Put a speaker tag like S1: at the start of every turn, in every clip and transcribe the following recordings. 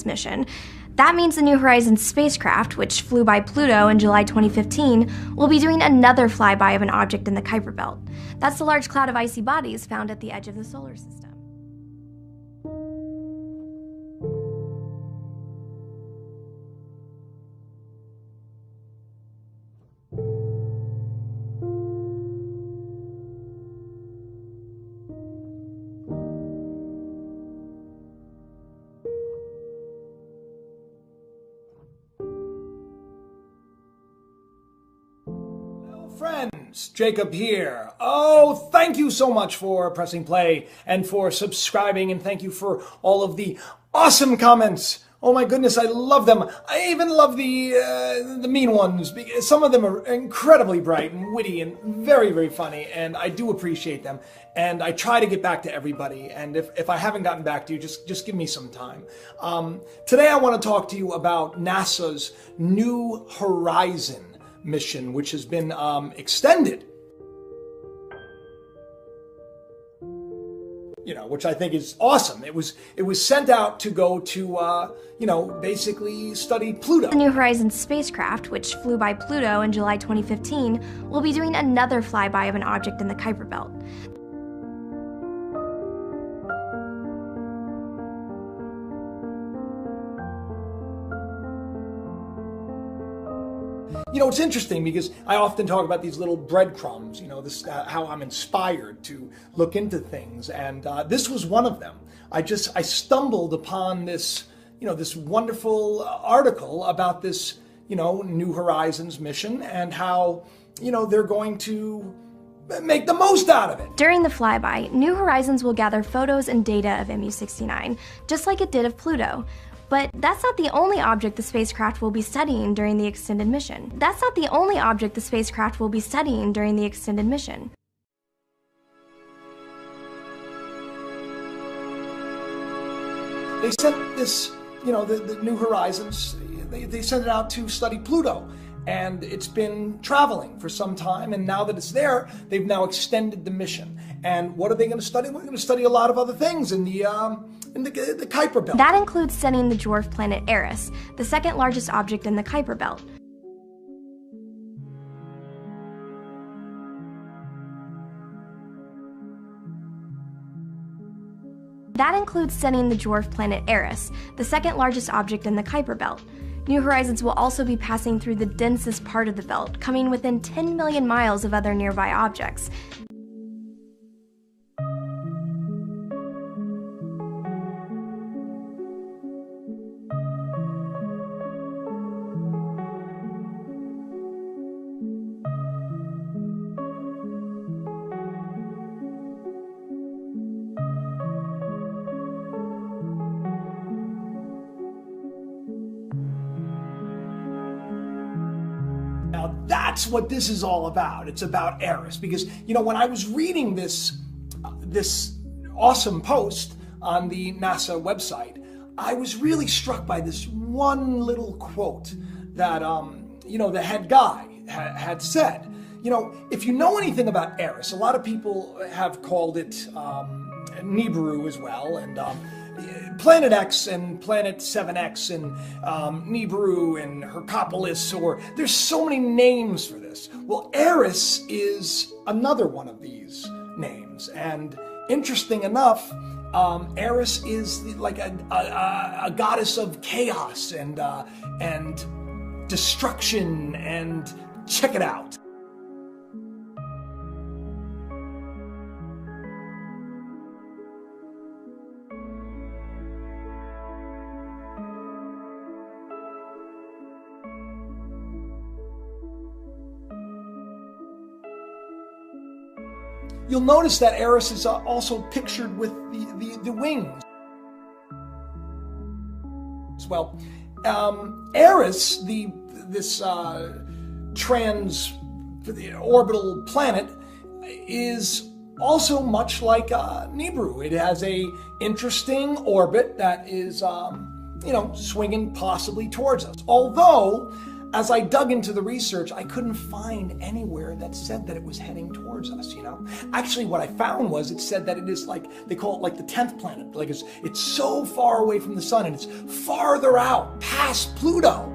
S1: mission. That means the New Horizons spacecraft, which flew by Pluto in July 2015, will be doing another flyby of an object in the Kuiper Belt. That's the large cloud of icy bodies found at the edge of the solar system.
S2: Friends, Jacob here. Oh, thank you so much for pressing play and for subscribing, and thank you for all of the awesome comments. Oh my goodness, I love them. I even love the mean ones, because some of them are incredibly bright and witty and very, very funny, and I do appreciate them. And I try to get back to everybody, and if I haven't gotten back to you, just give me some time. Today I want to talk to you about NASA's New Horizon mission, which has been extended, which I think is awesome. It was sent out to go to basically study Pluto.
S1: The New Horizons spacecraft, which flew by Pluto in July 2015, will be doing another flyby of an object in the Kuiper Belt.
S2: It's interesting because I often talk about these little breadcrumbs, this how I'm inspired to look into things, and this was one of them. I stumbled upon this, this wonderful article about this, New Horizons mission and how, they're going to make the most out of it.
S1: During the flyby, New Horizons will gather photos and data of MU-69, just like it did of Pluto. But that's not the only object the spacecraft will be studying during the extended mission. They
S2: sent this, the New Horizons, they sent it out to study Pluto. And it's been traveling for some time, and now that it's there, they've now extended the mission. And what are they going to study? We're going to study a lot of other things in the Kuiper Belt.
S1: That includes studying the dwarf planet Eris, the second largest object in the Kuiper Belt. New Horizons will also be passing through the densest part of the belt, coming within 10 million miles of other nearby objects.
S2: Now that's what this is all about. It's about Eris, because when I was reading this awesome post on the NASA website, I was really struck by this one little quote that the head guy had said. If you know anything about Eris, a lot of people have called it Nibiru as well, and Planet X and Planet 7X and Nibiru and Hercopolis, or there's so many names for this. Well, Eris is another one of these names, and interesting enough, Eris is like a goddess of chaos and destruction, and check it out. You'll notice that Eris is also pictured with the wings. Well, Eris, this orbital planet, is also much like Nibiru. It has a interesting orbit that is, swinging possibly towards us. Although, as I dug into the research, I couldn't find anywhere that said that it was heading towards us, you know? Actually, what I found was it said that it is like, they call it like the 10th planet. Like it's so far away from the sun and it's farther out, past Pluto.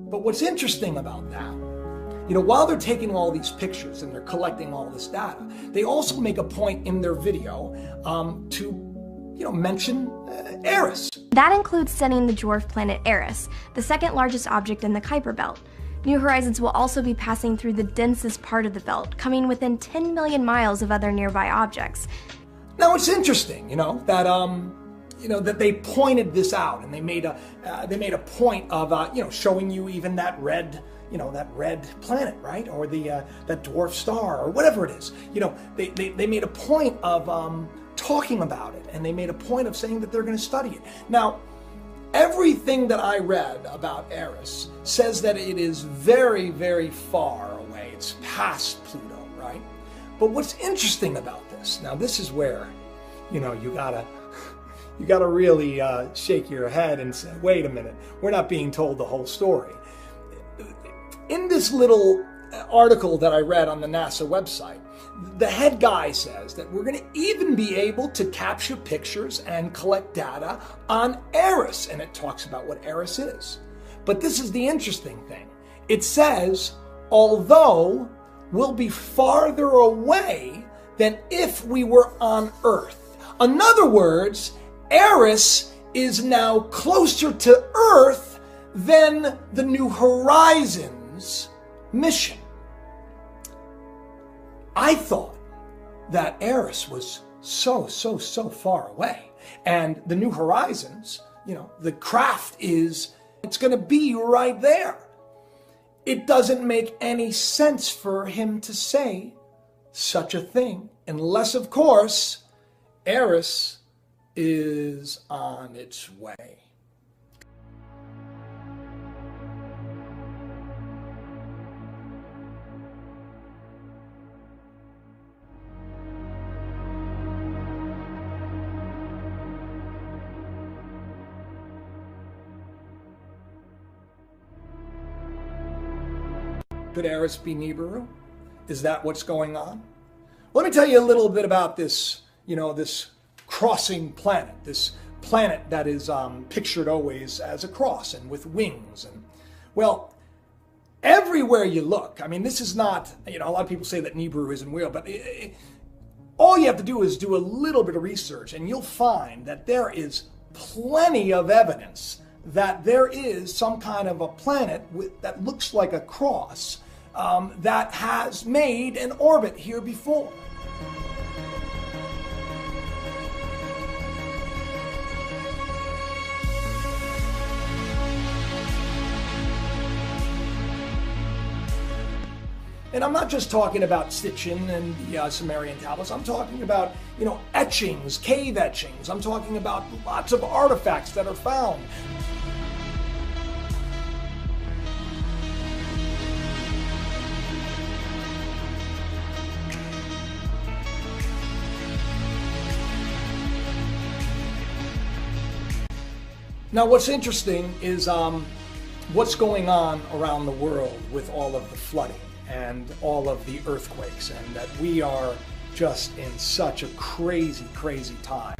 S2: But what's interesting about that, you know, while they're taking all these pictures and they're collecting all this data, they also make a point in their video to, you know, mention Eris.
S1: That includes studying the dwarf planet Eris, the second largest object in the Kuiper Belt. New Horizons will also be passing through the densest part of the belt, coming within 10 million miles of other nearby objects.
S2: Now it's interesting, you know, that they pointed this out, and they made a point of you know, showing you even that red, you know, that red planet, right, or that dwarf star or whatever it is. You know, they made a point of talking about it, and they made a point of saying that they're going to study it. Now, everything that I read about Eris says that it is very, very far away. It's past Pluto, right? But what's interesting about this, now this is where, you know, you gotta really shake your head and say, wait a minute, we're not being told the whole story. In this little article that I read on the NASA website, the head guy says that we're going to even be able to capture pictures and collect data on Eris, and it talks about what Eris is. But this is the interesting thing. It says, although we'll be farther away than if we were on Earth. In other words, Eris is now closer to Earth than the New Horizons mission. I thought that Eris was so far away. And the New Horizons, you know, the craft it's going to be right there. It doesn't make any sense for him to say such a thing, unless, of course, Eris is on its way. Could Eris be Nibiru? Is that what's going on? Let me tell you a little bit about this, you know, this crossing planet, this planet that is pictured always as a cross and with wings. And well, everywhere you look, I mean, this is not, you know, a lot of people say that Nibiru isn't real, but all you have to do is do a little bit of research and you'll find that there is plenty of evidence that there is some kind of a planet that looks like a cross that has made an orbit here before. And I'm not just talking about Sitchin and the Sumerian tablets. I'm talking about, you know, etchings, cave etchings. I'm talking about lots of artifacts that are found. Now, what's interesting is what's going on around the world with all of the flooding and all of the earthquakes, and that we are just in such a crazy, crazy time.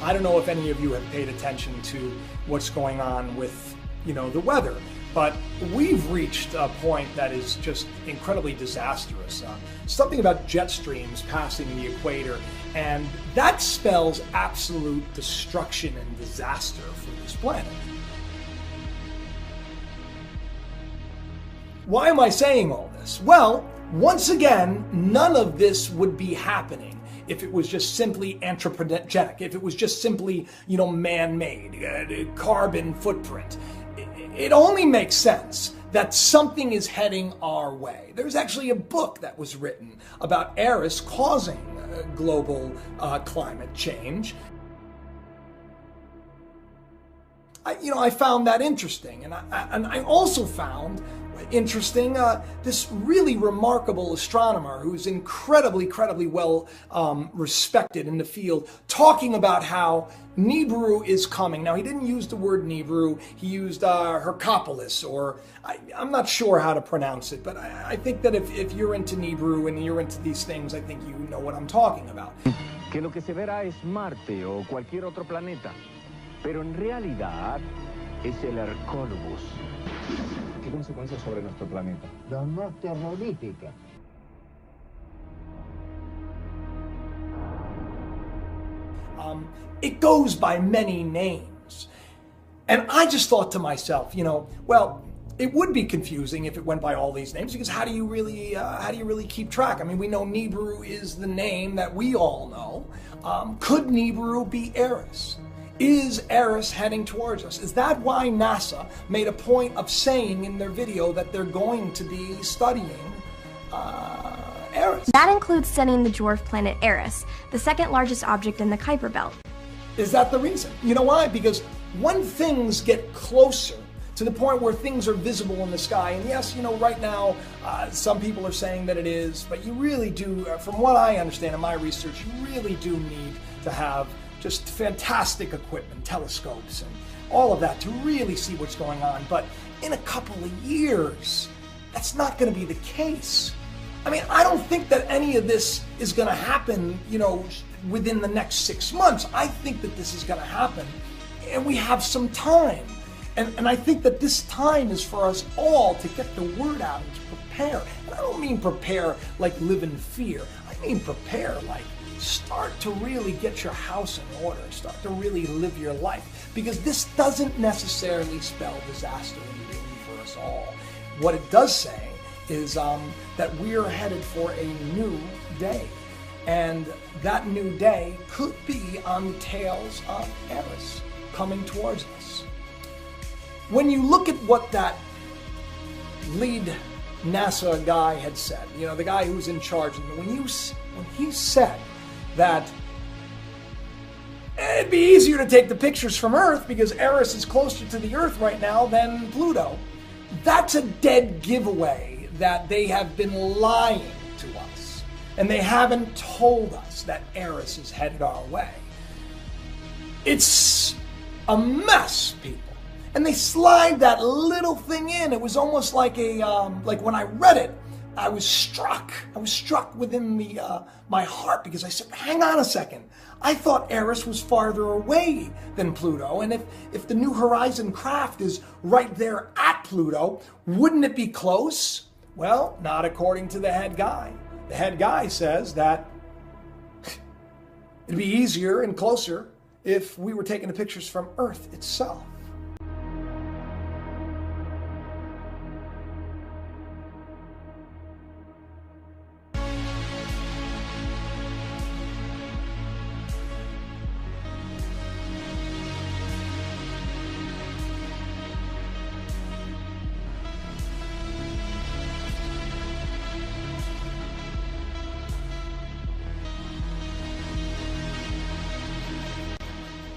S2: I don't know if any of you have paid attention to what's going on with, you know, the weather. but we've reached a point that is just incredibly disastrous. Something about jet streams passing the equator, and that spells absolute destruction and disaster for this planet. Why am I saying all this? Well, once again, none of this would be happening if it was just simply anthropogenic, if it was just simply, man-made, carbon footprint. It only makes sense that something is heading our way. There's actually a book that was written about Eris causing global climate change. I found that interesting, and I also found interesting this really remarkable astronomer who's incredibly well respected in the field, talking about how Nibiru is coming. Now, he didn't use the word Nibiru, he used Hercopolis, or I'm not sure how to pronounce it, but I think that if you're into Nibiru and you're into these things, I think you know what I'm talking about.
S3: Que lo que se verá es Marte o cualquier otro planeta, pero en realidad es el Hercólogos. ¿Qué consecuencias sobre nuestro planeta?
S4: Las más terroríficas.
S2: It goes by many names. And I just thought to myself, well, it would be confusing if it went by all these names, because how do you really keep track? I mean, we know Nibiru is the name that we all know. Could Nibiru be Eris? Is Eris heading towards us? Is that why NASA made a point of saying in their video that they're going to be studying Eris?
S1: That includes studying the dwarf planet Eris, the second largest object in the Kuiper Belt.
S2: Is that the reason? You know why? Because when things get closer to the point where things are visible in the sky, and yes, right now, some people are saying that it is, but you really do, from what I understand in my research, you really do need to have just fantastic equipment, telescopes, and all of that to really see what's going on. But in a couple of years, that's not going to be the case. I mean, I don't think that any of this is going to happen, within the next 6 months. I think that this is going to happen, and we have some time. And I think that this time is for us all to get the word out and to prepare. And I don't mean prepare like live in fear. I mean prepare like start to really get your house in order, start to really live your life, because this doesn't necessarily spell disaster and doom for us all. What it does say is that we are headed for a new day, and that new day could be on the tails of Eris coming towards us. When you look at what that lead NASA guy had said, the guy who's in charge, when he said that it'd be easier to take the pictures from Earth because Eris is closer to the Earth right now than Pluto, that's a dead giveaway that they have been lying to us. And they haven't told us that Eris is headed our way. It's a mess, people. And they slide that little thing in. It was almost like like when I read it, I was struck within my heart, because I said, hang on a second. I thought Eris was farther away than Pluto, and if the New Horizon craft is right there at Pluto, wouldn't it be close? Well, not according to the head guy. The head guy says that it'd be easier and closer if we were taking the pictures from Earth itself.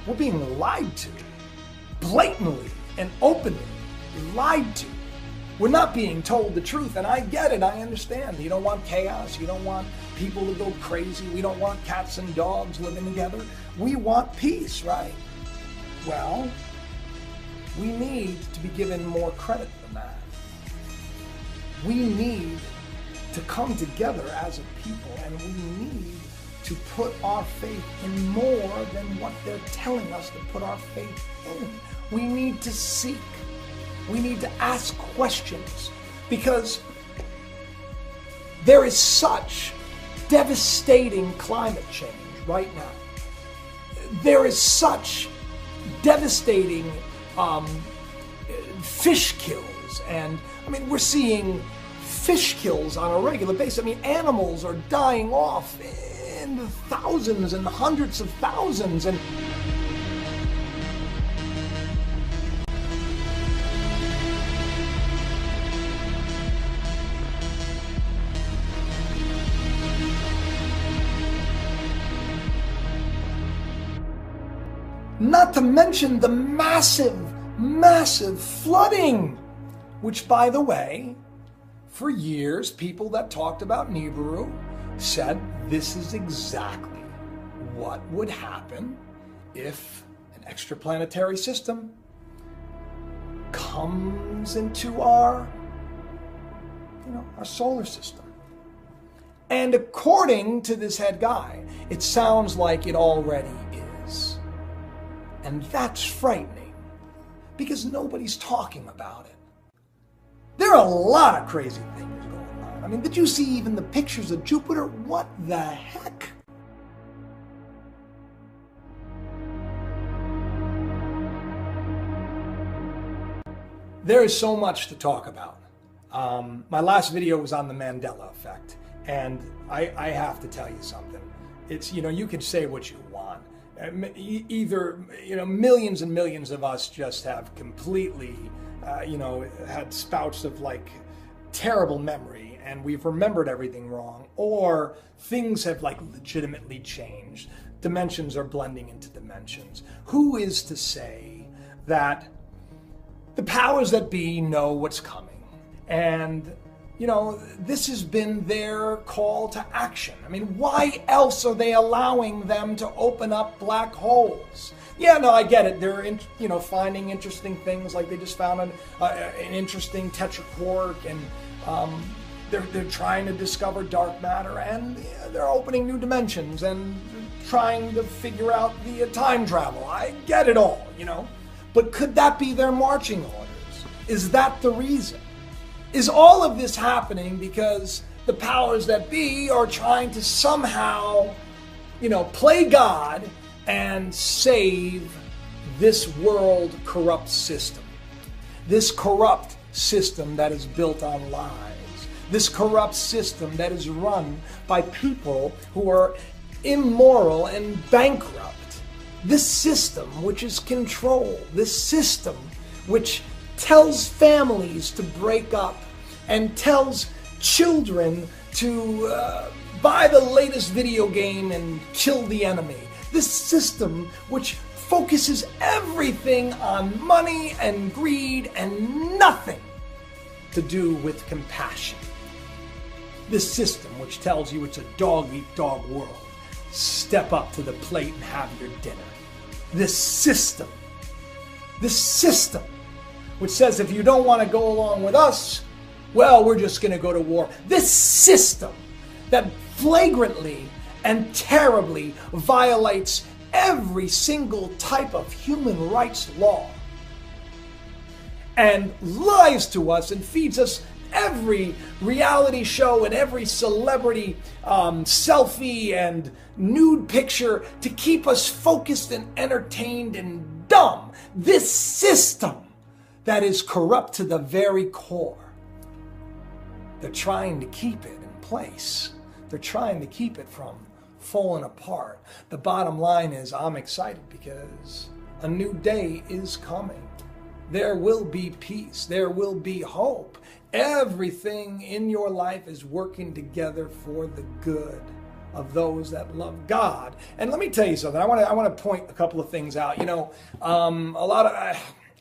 S2: We're being lied to, blatantly and openly lied to. We're not being told the truth, and I get it, I understand. You don't want chaos, you don't want people to go crazy, we don't want cats and dogs living together. We want peace, right? Well, we need to be given more credit than that. We need to come together as a people, and we need to put our faith in more than what they're telling us to put our faith in. We need to seek. We need to ask questions because there is such devastating climate change right now. There is such devastating fish kills, and I mean, we're seeing fish kills on a regular basis. I mean, animals are dying off in the thousands and hundreds of thousands, and not to mention the massive flooding, which, by the way, for years, people that talked about Nibiru said this is exactly what would happen if an extraplanetary system comes into our solar system. And according to this head guy, it sounds like it already is. And that's frightening because nobody's talking about it. There are a lot of crazy things going on. I mean, did you see even the pictures of Jupiter? What the heck? There is so much to talk about. My last video was on the Mandela effect, and I have to tell you something. It's, you can say what you want. Either, millions and millions of us just have completely, had spouts of like terrible memory and we've remembered everything wrong, or things have like legitimately changed. Dimensions are blending into dimensions. Who is to say that the powers that be know what's coming? And this has been their call to action. I mean, why else are they allowing them to open up black holes? Yeah, no, I get it. They're, finding interesting things, like they just found an interesting tetraquark, and they're trying to discover dark matter, and they're opening new dimensions and trying to figure out the time travel. I get it all, But could that be their marching orders? Is that the reason? Is all of this happening because the powers that be are trying to somehow, play God and save this world corrupt system? This corrupt system that is built on lies. This corrupt system that is run by people who are immoral and bankrupt. This system which is control. This system which tells families to break up and tells children to buy the latest video game and kill the enemy. This system which focuses everything on money and greed and nothing to do with compassion. This system which tells you it's a dog-eat-dog world. Step up to the plate and have your dinner. This system which says if you don't want to go along with us, well, we're just going to go to war. This system that flagrantly and terribly violates every single type of human rights law and lies to us and feeds us every reality show and every celebrity selfie and nude picture to keep us focused and entertained and dumb. This system that is corrupt to the very core. They're trying to keep it in place. They're trying to keep it from falling apart. The bottom line is I'm excited because a new day is coming. There will be peace. There will be hope. Everything in your life is working together for the good of those that love God. And let me tell you something. I want to point a couple of things out.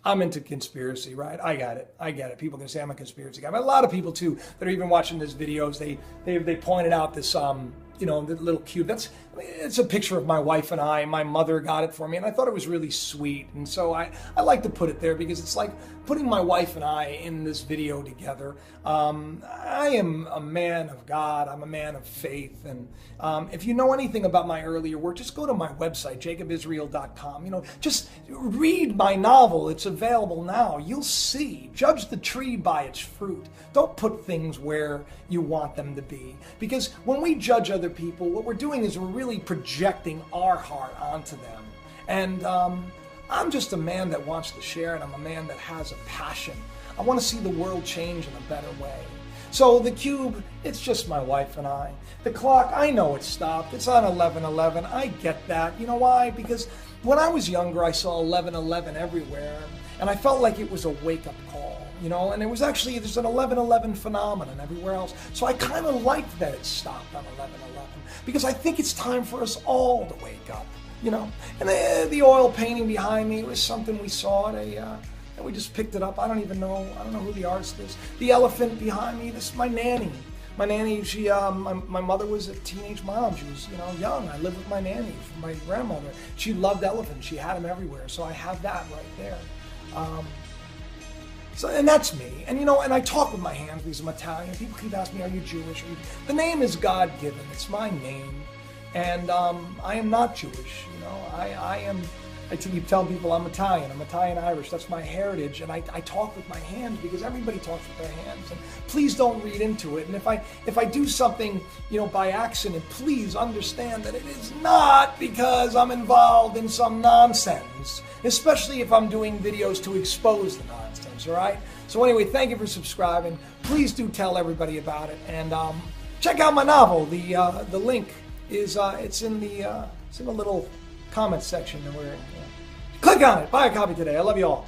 S2: I'm into conspiracy, right? I get it. People can say I'm a conspiracy guy. But a lot of people too that are even watching these videos, they pointed out this the little cube. That's it's a picture of my wife and I. My mother got it for me, and I thought it was really sweet. And so I like to put it there because it's like putting my wife and I in this video together. I am a man of God. I'm a man of faith. And if you know anything about my earlier work, just go to my website, jacobisrael.com. You know, just read my novel. It's available now. You'll see. Judge the tree by its fruit. Don't put things where you want them to be. Because when we judge other people, what we're doing is we're really projecting our heart onto them. And I'm just a man that wants to share, and I'm a man that has a passion. I want to see the world change in a better way. So the cube, it's just my wife and I. The clock, I know it stopped. It's on 11:11. I get that. You know why? Because when I was younger, I saw 11:11 everywhere, and I felt like it was a wake-up call, you know, and it was actually, there's an 11:11 phenomenon everywhere else. So I kind of liked that it stopped on 11:11 because I think it's time for us all to wake up, you know. And the oil painting behind me was something we saw at and we just picked it up. I don't know who the artist is. The elephant behind me, this is my nanny. My nanny, she, my mother was a teenage mom. She was, you know, young. I lived with my nanny, my grandmother. She loved elephants. She had them everywhere. So I have that right there. And that's me. And you know, and I talk with my hands because I'm Italian. People keep asking me, are you Jewish? The name is God-given. It's my name. And I am not Jewish. You know, I keep telling people I'm Italian. I'm Italian-Irish. That's my heritage. And I talk with my hands because everybody talks with their hands. And please don't read into it. And if I do something, you know, by accident, please understand that it is not because I'm involved in some nonsense, especially if I'm doing videos to expose the nonsense, all right? So anyway, thank you for subscribing. Please do tell everybody about it. And check out my novel. The link is, it's in the little comment section. Click on it. Buy a copy today. I love you all.